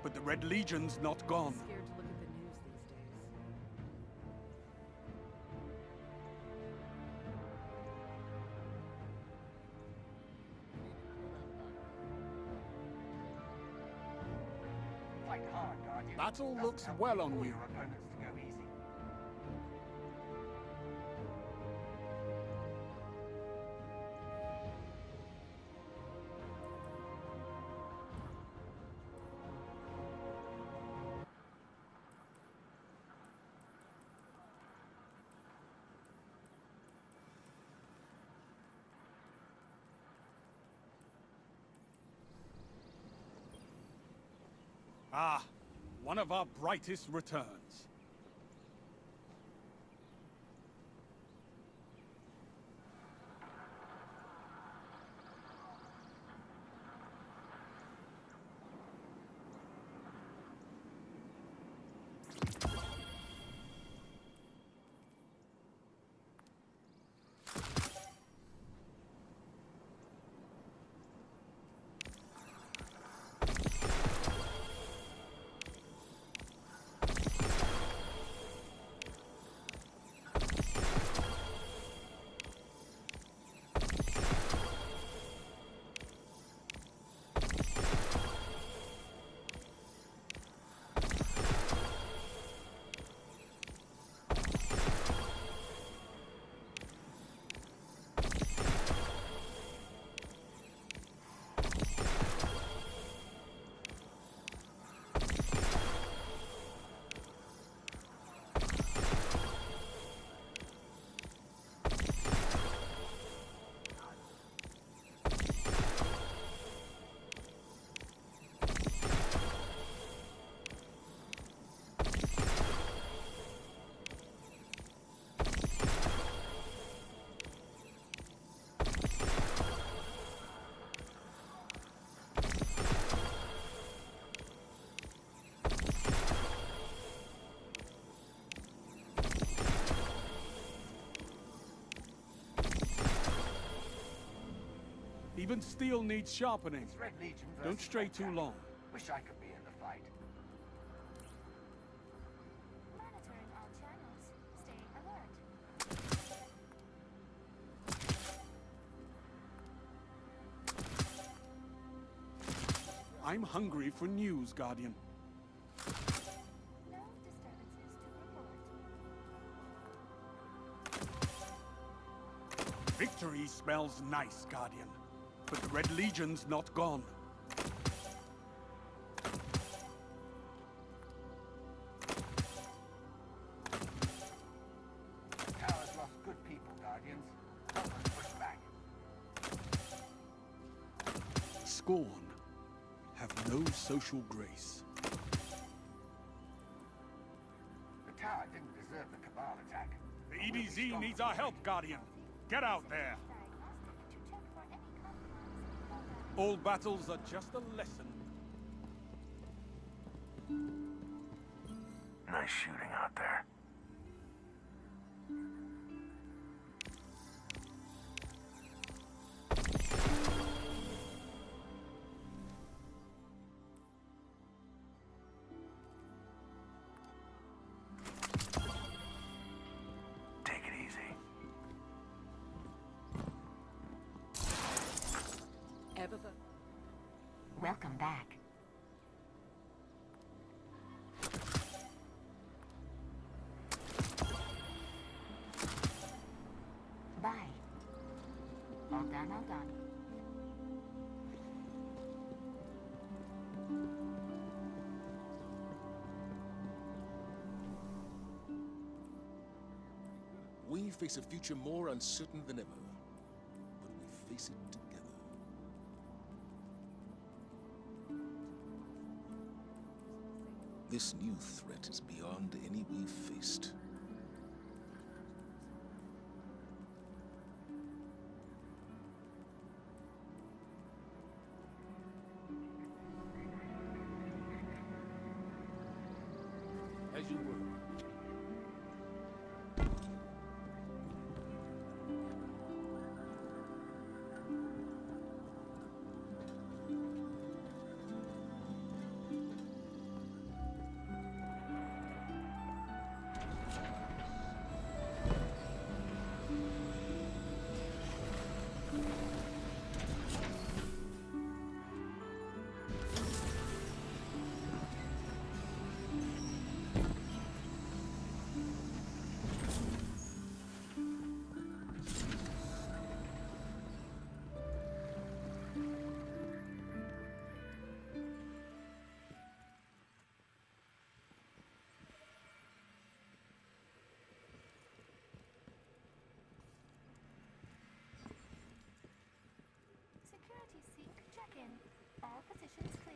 but the Red Legion's not gone. Scared to look at the news these days. Fight hard, Guardian. Battle Doesn't looks help well you on or you. your opponents to go easy. Ah, one of our brightest returns. Even steel needs sharpening. It's Red Legion versus Don't stray Red too Cap. long. Wish I could be in the fight. Monitoring all channels. Stay alert. I'm hungry for news, Guardian. No disturbances to report. Victory smells nice, Guardian. But the Red Legion's not gone. Tower's lost good people, Guardians. Help us push back. Scorn have no social grace. The tower didn't deserve the Cabal attack. The But we'll be EDZ stronger needs for our it. help, Guardian. Get out there. Diagnostic to check for any compromise. All battles are just a lesson. Nice shooting out there. Take it easy. Ever Welcome back. Bye. All done, all done. We face a future more uncertain than ever, but we face it together. This new threat is beyond any we've faced. As you were. Position's clear.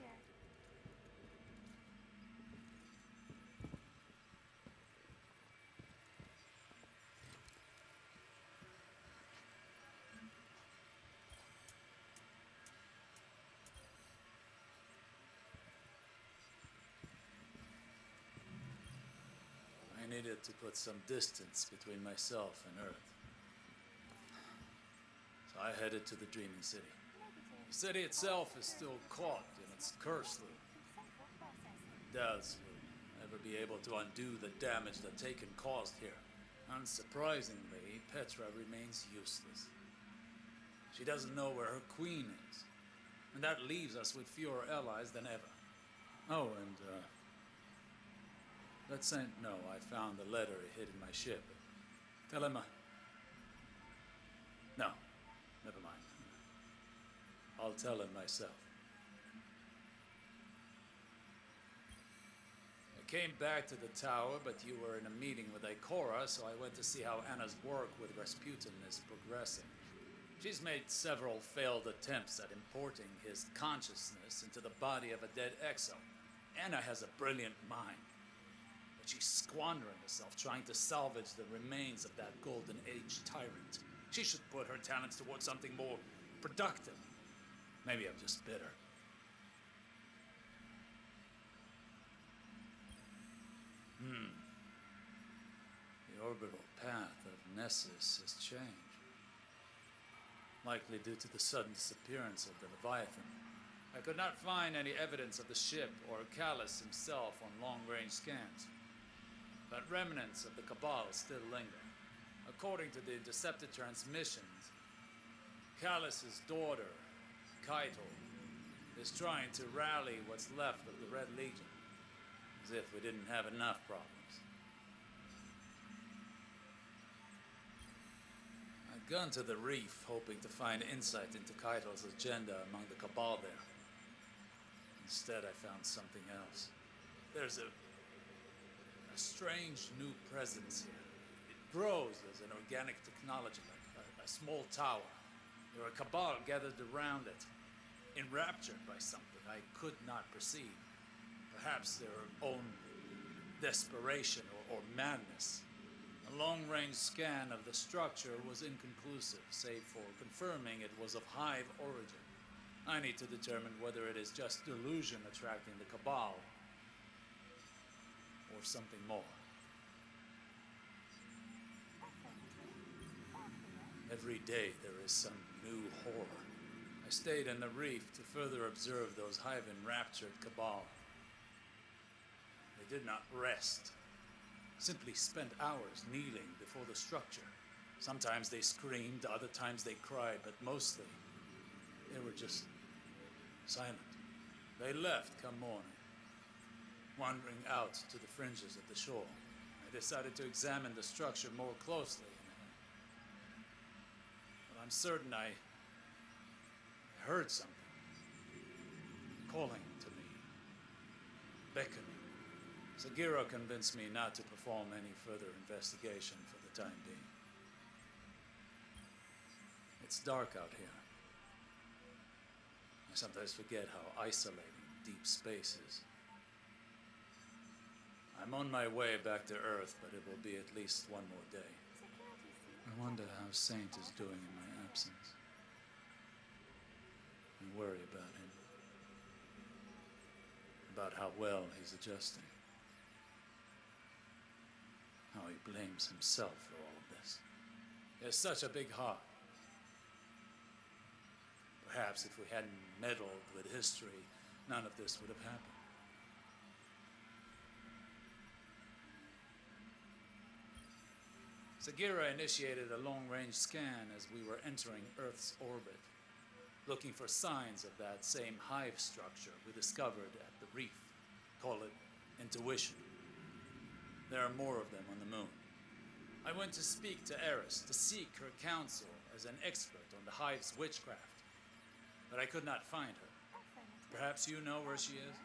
I needed to put some distance between myself and Earth. So I headed to the Dreaming City. The city itself is still caught in its curse loop. Central processing. Doubts will ever be able to undo the damage that Taken caused here. Unsurprisingly, Petra remains useless. She doesn't know where her queen is, and that leaves us with fewer allies than ever. Oh, and let Saint know I found the letter he hid in my ship. Tell him no, never mind. I'll tell him myself. I came back to the tower, but you were in a meeting with Ikora, so I went to see how Anna's work with Rasputin is progressing. She's made several failed attempts at importing his consciousness into the body of a dead exo. Anna has a brilliant mind, but she's squandering herself trying to salvage the remains of that Golden Age tyrant. She should put her talents towards something more productive. Maybe I'm just bitter. The orbital path of Nessus has changed. Likely due to the sudden disappearance of the Leviathan. I could not find any evidence of the ship or Callus himself on long-range scans. But remnants of the Cabal still linger. According to the intercepted transmissions, Callus's daughter, Keitel, is trying to rally what's left of the Red Legion. As if we didn't have enough problems. I'd gone to the reef hoping to find insight into Keitel's agenda among the Cabal there. Instead, I found something else. There's a strange new presence here. It grows as an organic technology, like a small tower. There are Cabal gathered around it, enraptured by something I could not perceive. Perhaps their own desperation or madness. A long-range scan of the structure was inconclusive, save for confirming it was of Hive origin. I need to determine whether it is just delusion attracting the Cabal, or something more. Every day there is some new horror. I stayed in the reef to further observe those Hive-enraptured Cabal. They did not rest. Simply spent hours kneeling before the structure. Sometimes they screamed, other times they cried, but mostly they were just silent. They left come morning, wandering out to the fringes of the shore. I decided to examine the structure more closely. But I'm certain I heard something calling to me, beckoning. Sagira convinced me not to perform any further investigation for the time being. It's dark out here. I sometimes forget how isolating deep space is. I'm on my way back to Earth, but it will be at least one more day. I wonder how Saint is doing in my absence. I worry about him. About how well he's adjusting. How he blames himself for all of this. He has such a big heart. Perhaps if we hadn't meddled with history, none of this would have happened. Sagira initiated a long-range scan as we were entering Earth's orbit, looking for signs of that same hive structure we discovered at the reef. Call it intuition. There are more of them on the moon. I went to speak to Eris to seek her counsel as an expert on the hive's witchcraft, but I could not find her. Perhaps you know where she is?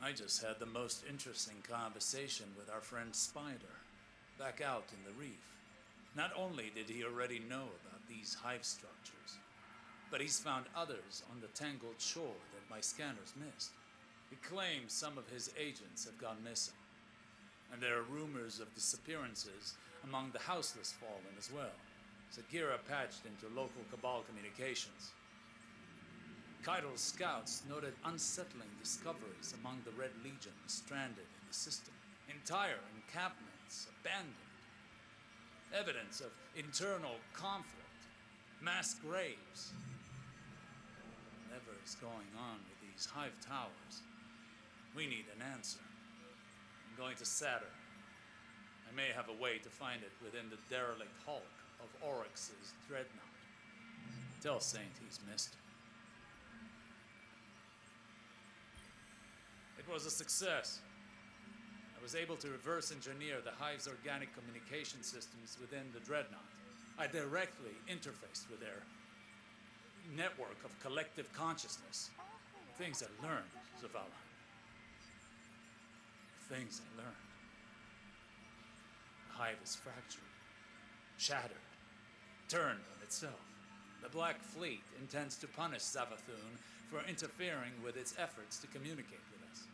I just had the most interesting conversation with our friend Spider, back out in the reef. Not only did he already know about these hive structures, but he's found others on the tangled shore that my scanners missed. He claims some of his agents have gone missing, and there are rumors of disappearances among the Houseless Fallen as well. Sagira patched into local Cabal communications. Kaido's scouts noted unsettling discoveries among the Red Legion stranded in the system. Entire encampments abandoned. Evidence of internal conflict. Mass graves. Whatever is going on with these hive towers, we need an answer. I'm going to Saturn. I may have a way to find it within the derelict hulk of Oryx's dreadnought. Tell Saint he's missed. It was a success. I was able to reverse engineer the Hive's organic communication systems within the dreadnought. I directly interfaced with their network of collective consciousness. Things I learned, Zavala. Things I learned. The Hive is fractured, shattered, turned on itself. The Black Fleet intends to punish Savathun for interfering with its efforts to communicate with us.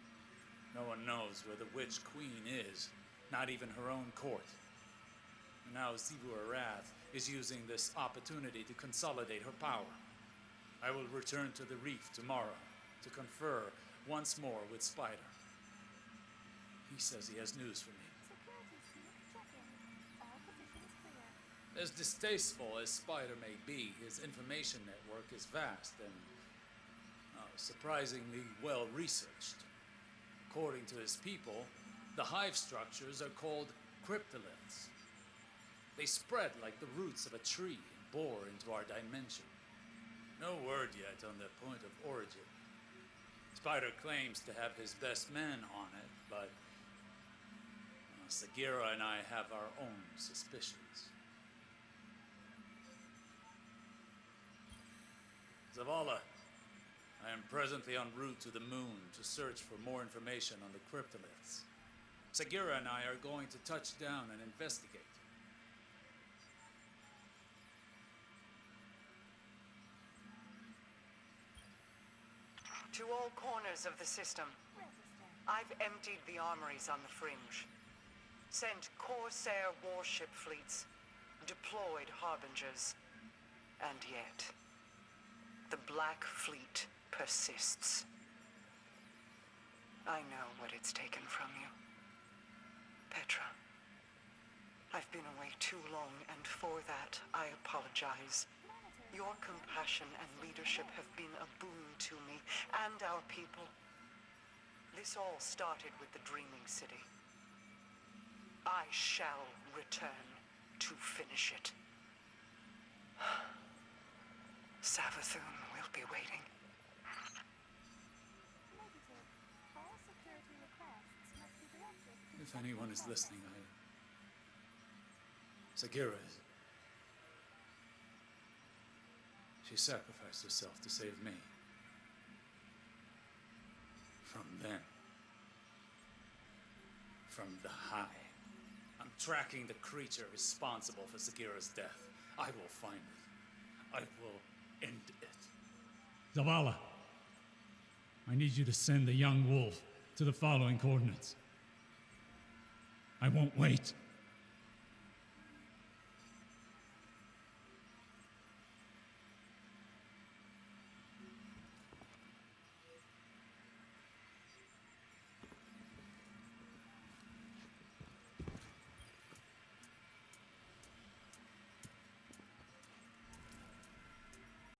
No one knows where the Witch Queen is, not even her own court. And now Xivu Arath is using this opportunity to consolidate her power. I will return to the reef tomorrow to confer once more with Spider. He says he has news for me. As distasteful as Spider may be, his information network is vast and surprisingly well researched. According to his people, the hive structures are called cryptoliths. They spread like the roots of a tree and bore into our dimension. No word yet on their point of origin. Spider claims to have his best man on it, but Sagira and I have our own suspicions. Zavala, I am presently en route to the moon to search for more information on the cryptoliths. Sagira and I are going to touch down and investigate. To all corners of the system. I've emptied the armories on the fringe. Sent Corsair warship fleets. Deployed harbingers. And yet, the Black Fleet persists. I know what it's taken from you. Petra. I've been away too long, and for that, I apologize. Your compassion and leadership have been a boon to me and our people. This all started with the Dreaming City. I shall return to finish it. Savathun will be waiting. If anyone is listening, Sagira is. She sacrificed herself to save me. From them. From the High. I'm tracking the creature responsible for Sagira's death. I will find it. I will end it. Zavala, I need you to send the young wolf to the following coordinates. I won't wait.